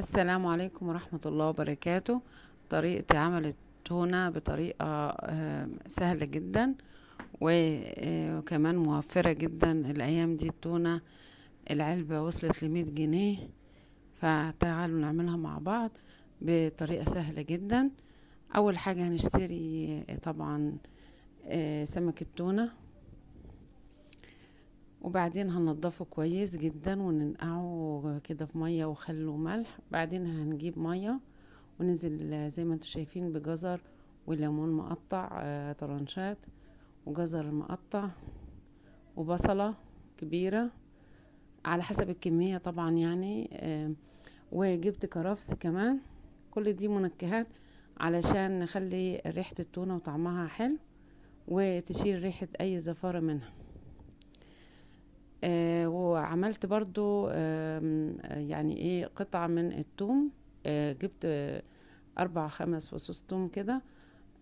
السلام عليكم ورحمة الله وبركاته. طريقة عمل التونة بطريقة سهلة جدا وكمان موفرة جدا. الأيام دي التونة العلبة وصلت ل100 جنيه، فتعالوا نعملها مع بعض بطريقة سهلة جدا. أول حاجة هنشتري طبعا سمك التونة، وبعدين هننضفه كويس جدا وننقعه كده في مية وخل وملح. بعدين هنجيب مية وننزل زي ما انتم شايفين بجزر وليمون مقطع طرنشات، وجزر مقطع، وبصلة كبيرة على حسب الكمية طبعا يعني. وجبت كرفس كمان. كل دي منكهات علشان نخلي ريحة التونة وطعمها حلو وتشيل ريحة اي زفارة منها. وعملت برضو يعني ايه قطعة من التوم. جبت 4 5 فصوص توم كده.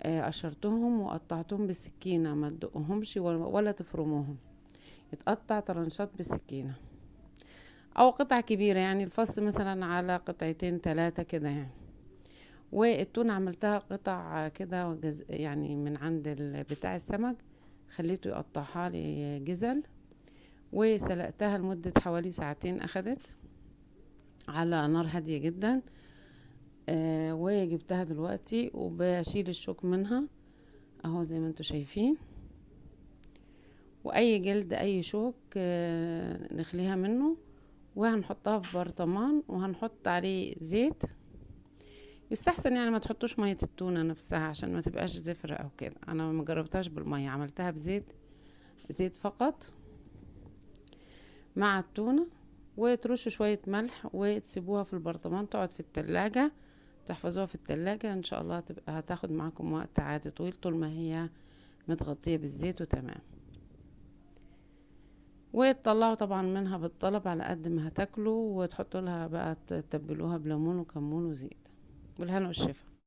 قشرتهم وقطعتهم بالسكينة، ما تدقهمش ولا تفرموهم، يتقطع طرنشات بالسكينة او قطع كبيرة، يعني الفص مثلا على قطعتين 3 كده يعني. والتونة عملتها قطع كده يعني من عند بتاع السمك، خليته يقطعها لي جزل، وسلقتها لمدة حوالي ساعتين اخدت على نار هادية جدا. وجبتها دلوقتي وبشيل الشوك منها اهو زي ما انتوا شايفين. واي جلد اي شوك نخليها منه، وهنحطها في برطمان وهنحط عليه زيت. يستحسن يعني ما تحطوش مية التونة نفسها عشان ما تبقاش زفرة او كده. انا ما جربتهاش بالمية، عملتها بزيت، زيت فقط مع التونة. وترشوا شوية ملح وتسيبوها في البرطمان تقعد في التلاجة، تحفظوها في التلاجة ان شاء الله تبقى هتاخد معاكم وقت عادي طويل طول ما هي متغطية بالزيت وتمام. وتطلعوا طبعا منها بالطلب على قد ما هتاكلوا، وتحطوا لها بقى تتبلوها بليمون وكمون وزيت. بالهنا والشفا.